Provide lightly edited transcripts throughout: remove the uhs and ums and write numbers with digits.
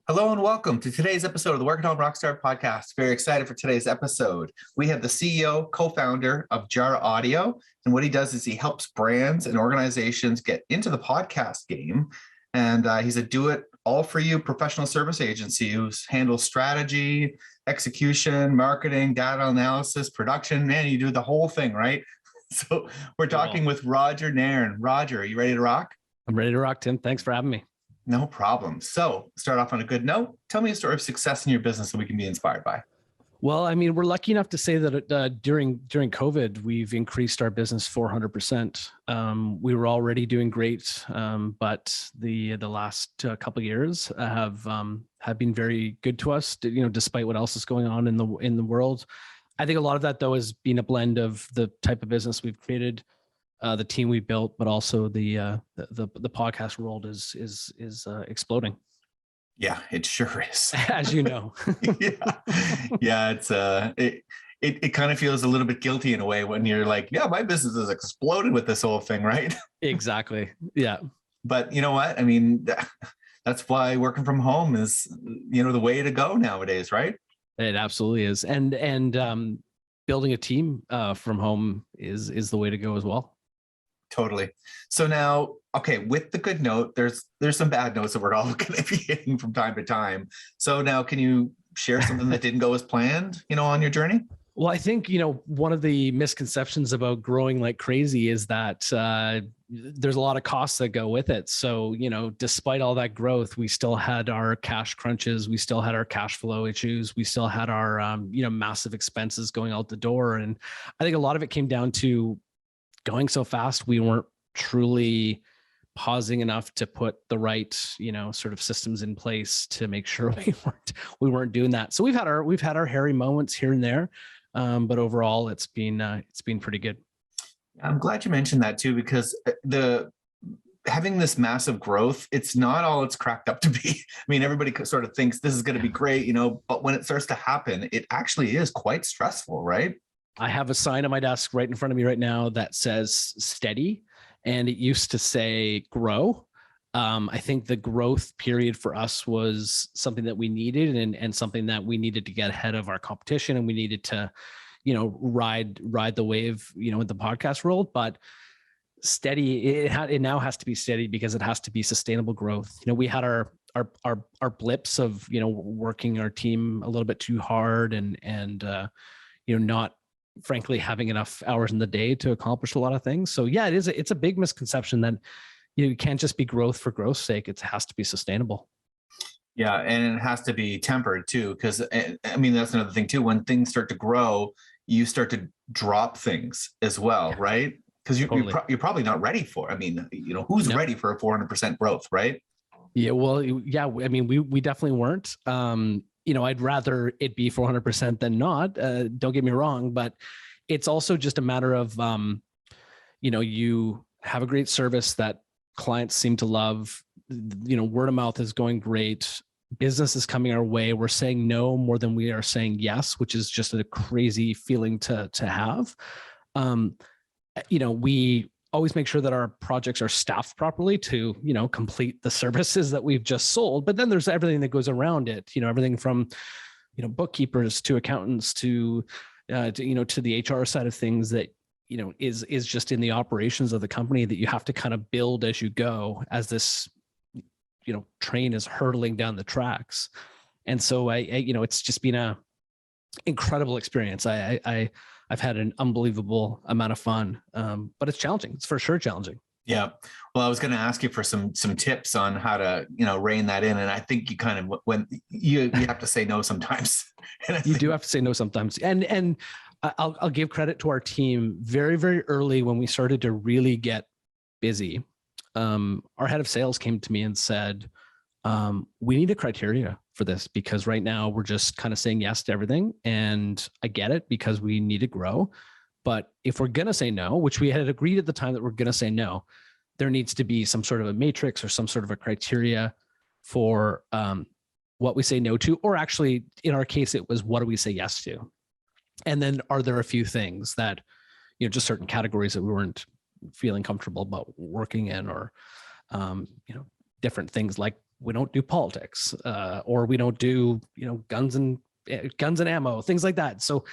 Hello and welcome to today's episode of the Work at Home Rockstar podcast. Very excited for today's episode. We have the CEO, co-founder of Jar Audio, and what he does is he helps brands and organizations get into the podcast game. And he's a do-it-all-for-you professional service agency who handles strategy, execution, marketing, data analysis, production. Man, you do the whole thing, right? So we're talking with Roger Nairn. Roger, are you ready to rock? I'm ready to rock, Tim. Thanks for having me. No problem. So start off on a good note. Tell me a story of success in your business that we can be inspired by. Well, I mean, we're lucky enough to say that during COVID, we've increased our business 400%. We were already doing great, but the last couple of years have been very good to us. Despite what else is going on in the world. I think a lot of that though has been a blend of the type of business we've created, the team we built, but also the podcast world is exploding. Yeah, it sure is. As you know. Yeah. It's it kind of feels a little bit guilty in a way when you're like, yeah, my business has exploded with this whole thing, right? Exactly. Yeah. But you know what? I mean, that's why working from home is, the way to go nowadays, right? It absolutely is. And building a team from home is the way to go as well. Totally. So now, okay, with the good note, there's some bad notes that we're all going to be hitting from time to time. So now, can you share something that didn't go as planned, on your journey? Well, I think, one of the misconceptions about growing like crazy is that there's a lot of costs that go with it. So, despite all that growth, we still had our cash crunches. We still had our cash flow issues. We still had our, massive expenses going out the door. And I think a lot of it came down to going so fast, we weren't truly pausing enough to put the right, sort of systems in place to make sure we weren't doing that. So we've had our hairy moments here and there, but overall, it's been pretty good. I'm glad you mentioned that too, because having this massive growth, it's not all it's cracked up to be. I mean, everybody sort of thinks this is going to be great, but when it starts to happen, it actually is quite stressful, right? I have a sign on my desk right in front of me right now that says steady, and it used to say grow. I think the growth period for us was something that we needed and something that we needed to get ahead of our competition, and we needed to, ride the wave, in the podcast world. But steady, it now has to be steady because it has to be sustainable growth. We had our blips of, working our team a little bit too hard and not frankly having enough hours in the day to accomplish a lot of things. So yeah, it's a big misconception that you can't just be growth for growth's sake. It has to be sustainable. Yeah, and it has to be tempered too, because I mean that's another thing too. When things start to grow, you start to drop things as well, right? Because you're probably not ready for. I mean, who's ready for a 400% growth, right? Yeah, well, yeah. I mean, we definitely weren't. I'd rather it be 400% than not. Don't get me wrong, but it's also just a matter of, you have a great service that clients seem to love. Word of mouth is going great. Business is coming our way. We're saying no more than we are saying yes, which is just a crazy feeling to have. We always make sure that our projects are staffed properly to, complete the services that we've just sold. But then there's everything that goes around it, everything from, bookkeepers to accountants to the HR side of things that, is just in the operations of the company that you have to kind of build as you go, as this, train is hurtling down the tracks. And so it's just been a incredible experience. I've had an unbelievable amount of fun, but it's challenging. It's for sure challenging. Yeah. Well, I was going to ask you for some tips on how to, rein that in. And I think you kind of, when you have to say no sometimes. You do have to say no sometimes. And I'll give credit to our team. Very, very early when we started to really get busy, our head of sales came to me and said, we need a criteria for this because right now we're just kind of saying yes to everything. And I get it because we need to grow. But if we're going to say no, which we had agreed at the time that we're going to say no, there needs to be some sort of a matrix or some sort of a criteria for what we say no to, or actually in our case, it was what do we say yes to? And then are there a few things that, just certain categories that we weren't feeling comfortable about working in, or, different things like we don't do politics, or we don't do, guns and ammo, things like that. So,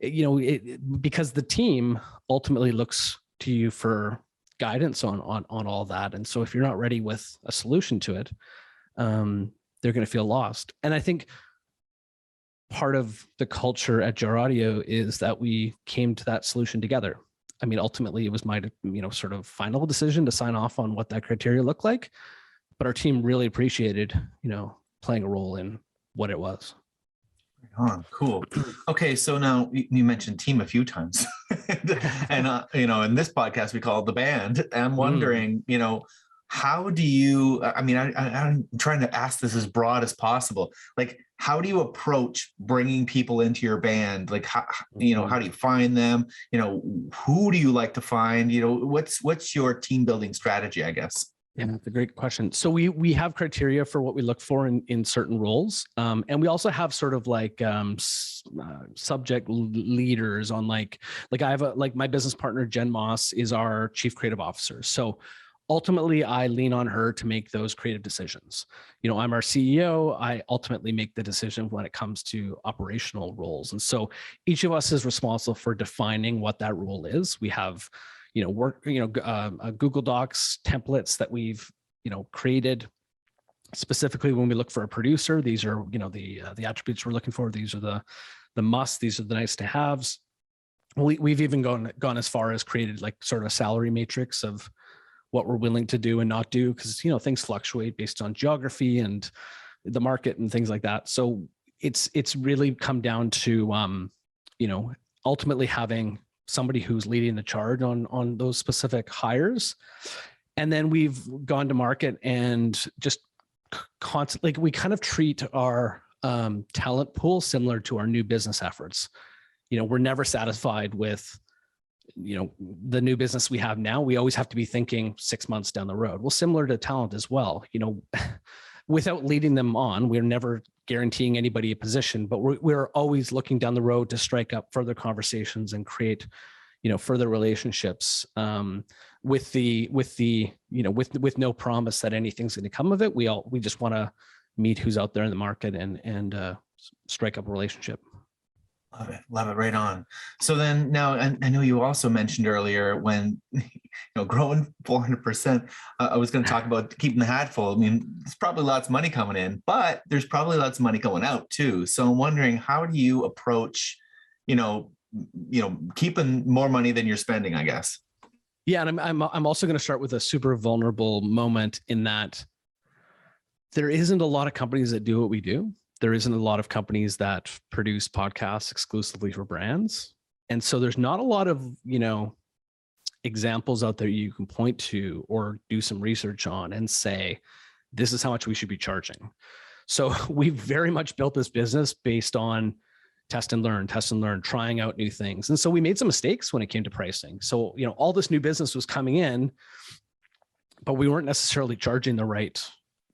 because the team ultimately looks to you for guidance on all that. And so if you're not ready with a solution to it, they're going to feel lost. And I think part of the culture at JR Audio is that we came to that solution together. I mean, ultimately it was my, sort of final decision to sign off on what that criteria looked like, but our team really appreciated, playing a role in what it was. Oh, cool. Okay, so now you mentioned team a few times, and in this podcast we call it the band. I'm wondering, how do you? I mean, I'm trying to ask this as broad as possible. Like, how do you approach bringing people into your band? Like, how do you find them? Who do you like to find? What's your team building strategy, I guess? Yeah, that's a great question. So we have criteria for what we look for in certain roles. And we also have sort of like subject leaders on like I have my business partner, Jen Moss, is our chief creative officer. So ultimately I lean on her to make those creative decisions. I'm our CEO. I ultimately make the decision when it comes to operational roles. And so each of us is responsible for defining what that role is. We have Google Docs templates that we've, created specifically when we look for a producer. These are, the attributes we're looking for. These are the musts. These are the nice to haves. We've even gone as far as created like sort of a salary matrix of what we're willing to do and not do, because, things fluctuate based on geography and the market and things like that. So it's really come down to, ultimately having somebody who's leading the charge on those specific hires. And then we've gone to market and just constantly, we kind of treat our talent pool similar to our new business efforts. We're never satisfied with, the new business we have now. We always have to be thinking 6 months down the road. Well, similar to talent as well, without leading them on, we're never guaranteeing anybody a position, but we're always looking down the road to strike up further conversations and create, further relationships, with no promise that anything's going to come of it. We just want to meet who's out there in the market and strike up a relationship. Love it. Right on. So then now, I know you also mentioned earlier when, growing 400%, I was going to talk about keeping the hat full. I mean, there's probably lots of money coming in, but there's probably lots of money going out too. So I'm wondering, how do you approach, keeping more money than you're spending, I guess? Yeah. And I'm also going to start with a super vulnerable moment in that there isn't a lot of companies that do what we do. There isn't a lot of companies that produce podcasts exclusively for brands. And so there's not a lot of, examples out there you can point to or do some research on and say, this is how much we should be charging. So we've very much built this business based on test and learn, trying out new things. And so we made some mistakes when it came to pricing. So, all this new business was coming in, but we weren't necessarily charging the right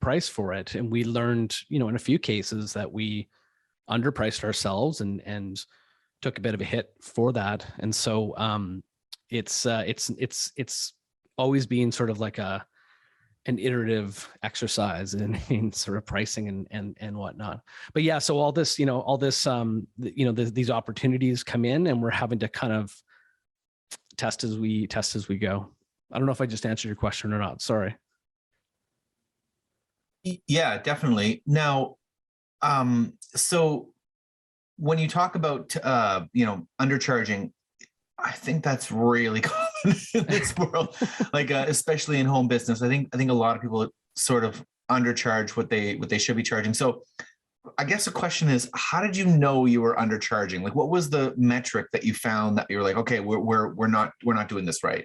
price for it. And we learned, in a few cases that we underpriced ourselves and took a bit of a hit for that. And so it's always been sort of like an iterative exercise in sort of pricing and whatnot. But yeah, so all this, these opportunities come in and we're having to kind of test as we go. I don't know if I just answered your question or not. Sorry. Yeah, definitely. Now, so when you talk about, undercharging, I think that's really common in this world, like, especially in home business. I think a lot of people sort of undercharge what they should be charging. So I guess the question is, how did you know you were undercharging? Like, what was the metric that you found that you were like, okay, we're not doing this right?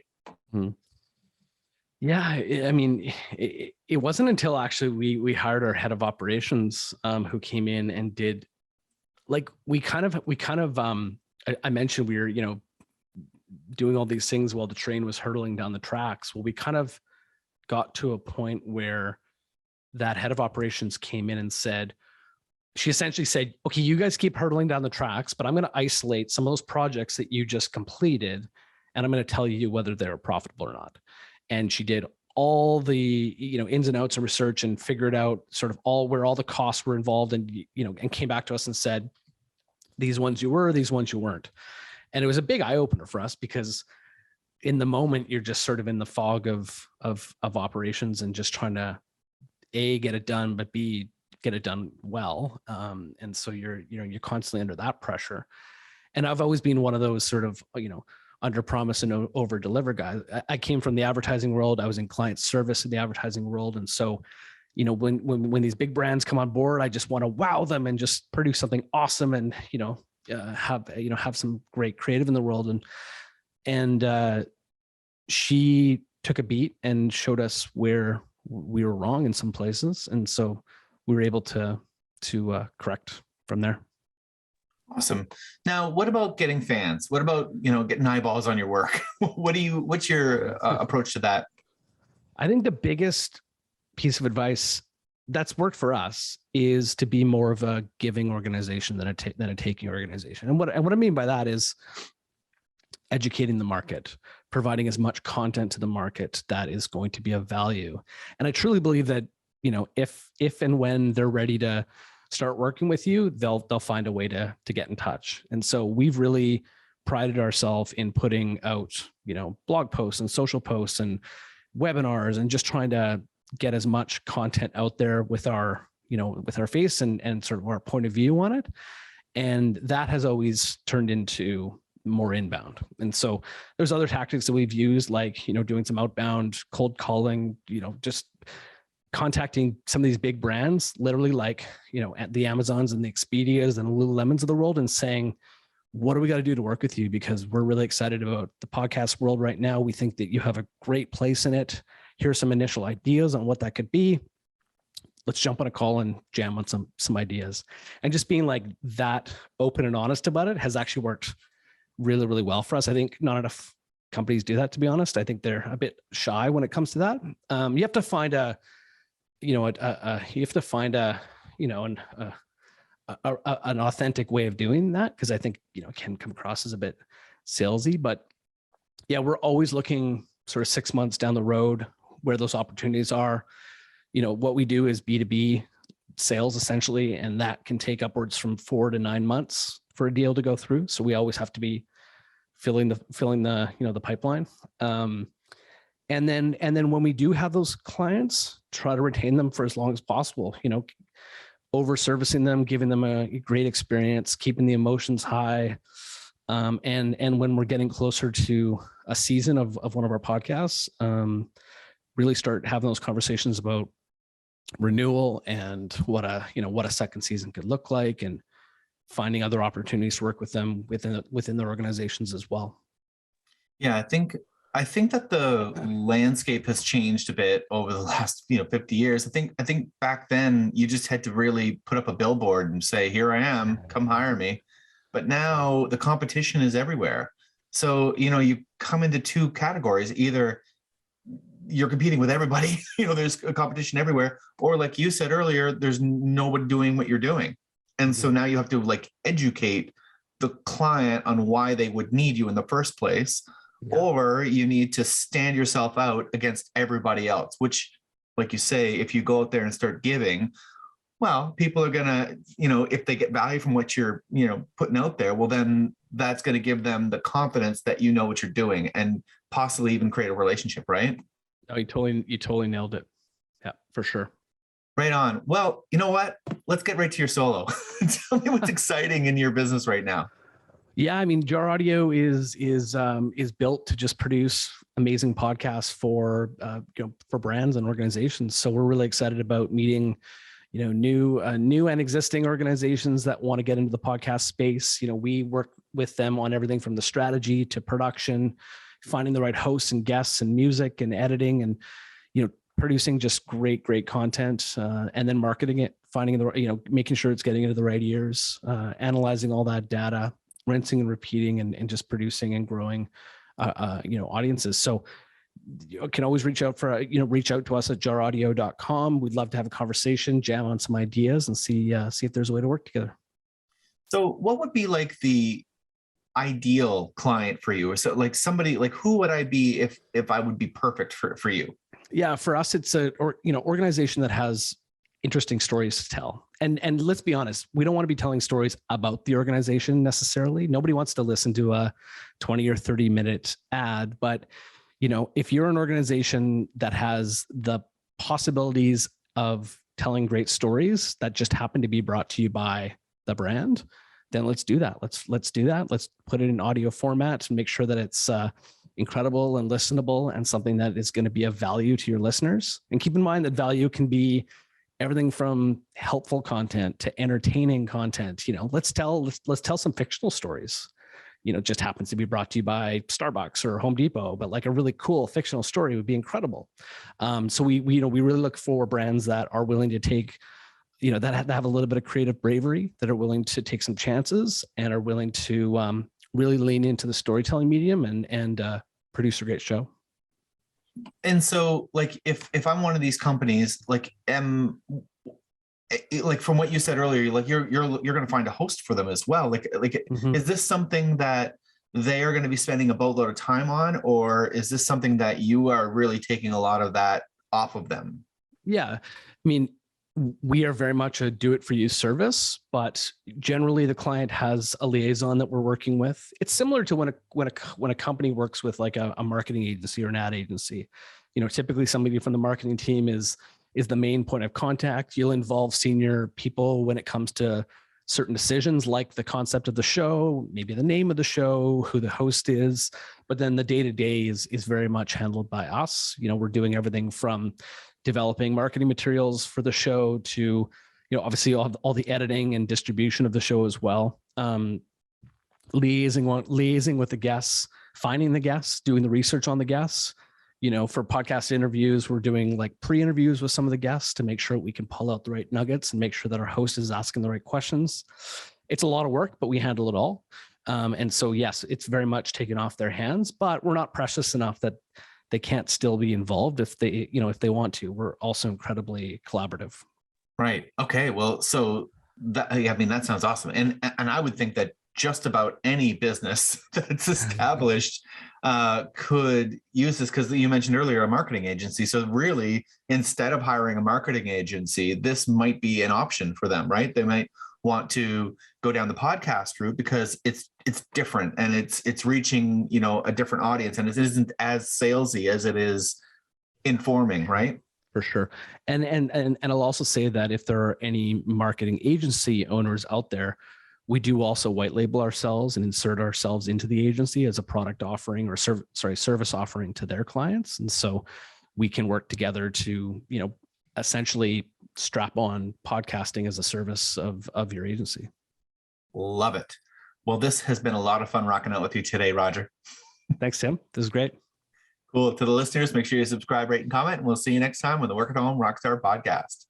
Yeah, I mean, it wasn't until actually we hired our head of operations, who came in and did, like, I mentioned we were, doing all these things while the train was hurtling down the tracks. Well, we kind of got to a point where that head of operations came in and she essentially said, okay, you guys keep hurtling down the tracks, but I'm going to isolate some of those projects that you just completed, and I'm going to tell you whether they're profitable or not. And she did all the, ins and outs of research and figured out sort of where all the costs were involved, and, and came back to us and said, these ones you were, these ones you weren't. And it was a big eye opener for us, because in the moment you're just sort of in the fog of operations and just trying to A, get it done, but B, get it done well. And so you're constantly under that pressure. And I've always been one of those sort of, under promise and over deliver guys. I came from the advertising world. I was in client service in the advertising world. And so, when these big brands come on board, I just want to wow them and just produce something awesome and, have some great creative in the world. And she took a beat and showed us where we were wrong in some places. And so we were able to correct from there. Awesome. Now, what about getting fans? What about, getting eyeballs on your work? What's your approach to that? I think the biggest piece of advice that's worked for us is to be more of a giving organization than a taking organization. And what I mean by that is educating the market, providing as much content to the market that is going to be of value. And I truly believe that, if and when they're ready to start working with you, they'll find a way to get in touch. And so we've really prided ourselves in putting out, blog posts and social posts and webinars, and just trying to get as much content out there with our face and sort of our point of view on it. And that has always turned into more inbound. And so there's other tactics that we've used, like, doing some outbound cold calling, just contacting some of these big brands, literally like, at the Amazons and the Expedias and the Lululemons of the world, and saying, what do we got to do to work with you? Because we're really excited about the podcast world right now. We think that you have a great place in it. Here are some initial ideas on what that could be. Let's jump on a call and jam on some ideas. And just being like that open and honest about it has actually worked really, really well for us. I think not enough companies do that, to be honest. I think they're a bit shy when it comes to that. You have to find an authentic way of doing that, because I think, it can come across as a bit salesy. But yeah, we're always looking sort of 6 months down the road where those opportunities are. What we do is B2B sales essentially, and that can take upwards from 4 to 9 months for a deal to go through. So we always have to be filling the pipeline. And then when we do have those clients, try to retain them for as long as possible, over servicing them, giving them a great experience, keeping the emotions high. And when we're getting closer to a season of one of our podcasts, really start having those conversations about renewal and what a second season could look like, and finding other opportunities to work with them within their organizations as well. Yeah, I think that the landscape has changed a bit over the last 50 years. I think back then you just had to really put up a billboard and say, here I am, come hire me. But now the competition is everywhere. So, you come into two categories. Either you're competing with everybody, there's a competition everywhere, or like you said earlier, there's nobody doing what you're doing. And so now you have to educate the client on why they would need you in the first place. Yeah. Or you need to stand yourself out against everybody else, which, like you say, if you go out there and start giving, well, people are going to, if they get value from what you're, putting out there, well, then that's going to give them the confidence that you know what you're doing, and possibly even create a relationship, right? No, you totally nailed it. Yeah, for sure. Right on. Well, you know what? Let's get right to your solo. Tell me what's exciting in your business right now. Yeah, I mean, Jar Audio is built to just produce amazing podcasts for brands and organizations. So we're really excited about meeting, new and existing organizations that want to get into the podcast space. We work with them on everything from the strategy to production, finding the right hosts and guests and music and editing, and producing just great content, and then marketing it, finding making sure it's getting into the right ears, analyzing all that data, rinsing and repeating, and just producing and growing audiences. So you can always reach out to us at jaraudio.com. We'd love to have a conversation, jam on some ideas, and see if there's a way to work together. So what would be like the ideal client for you? So somebody, who would I be if I would be perfect for you? Yeah, for us, it's organization that has interesting stories to tell. And let's be honest, we don't want to be telling stories about the organization necessarily. Nobody wants to listen to a 20 or 30-minute ad, but if you're an organization that has the possibilities of telling great stories that just happen to be brought to you by the brand, then let's do that. Let's do that. Let's put it in audio format and make sure that it's incredible and listenable and something that is going to be of value to your listeners. And keep in mind that value can be everything from helpful content to entertaining content. Let's tell some fictional stories. Just happens to be brought to you by Starbucks or Home Depot, but like a really cool fictional story would be incredible. So we really look for brands that are willing to take, that have a little bit of creative bravery, that are willing to take some chances and are willing to really lean into the storytelling medium and produce a great show. And so, like, if I'm one of these companies, like from what you said earlier, like you're going to find a host for them as well. Is this something that they are going to be spending a boatload of time on, or is this something that you are really taking a lot of that off of them? Yeah, I mean, we are very much a do-it-for-you service, but generally the client has a liaison that we're working with. It's similar to when a company works with like a marketing agency or an ad agency. Typically somebody from the marketing team is the main point of contact. You'll involve senior people when it comes to certain decisions, like the concept of the show, maybe the name of the show, who the host is, but then the day-to-day is very much handled by us. We're doing everything from developing marketing materials for the show to, obviously all the editing and distribution of the show as well. Liaising with the guests, finding the guests, doing the research on the guests. For podcast interviews, we're doing like pre-interviews with some of the guests to make sure we can pull out the right nuggets and make sure that our host is asking the right questions. It's a lot of work, but we handle it all. And so, yes, it's very much taken off their hands, but we're not precious enough that they can't still be involved if they want to. We're also incredibly collaborative. Right. Okay. Well, so that sounds awesome. And I would think that just about any business that's established could use this, because you mentioned earlier a marketing agency. So really, instead of hiring a marketing agency, this might be an option for them, right? They might want to go down the podcast route because it's different and it's reaching a different audience, and it isn't as salesy as it is informing, right? For sure. And I'll also say that if there are any marketing agency owners out there, we do also white label ourselves and insert ourselves into the agency as a product offering or service offering to their clients. And so we can work together to, essentially strap on podcasting as a service of your agency. Love it. Well, this has been a lot of fun rocking out with you today, Roger. Thanks, Tim. This is great. Cool. To the listeners, make sure you subscribe, rate, and comment, and we'll see you next time on the Work at Home Rockstar podcast.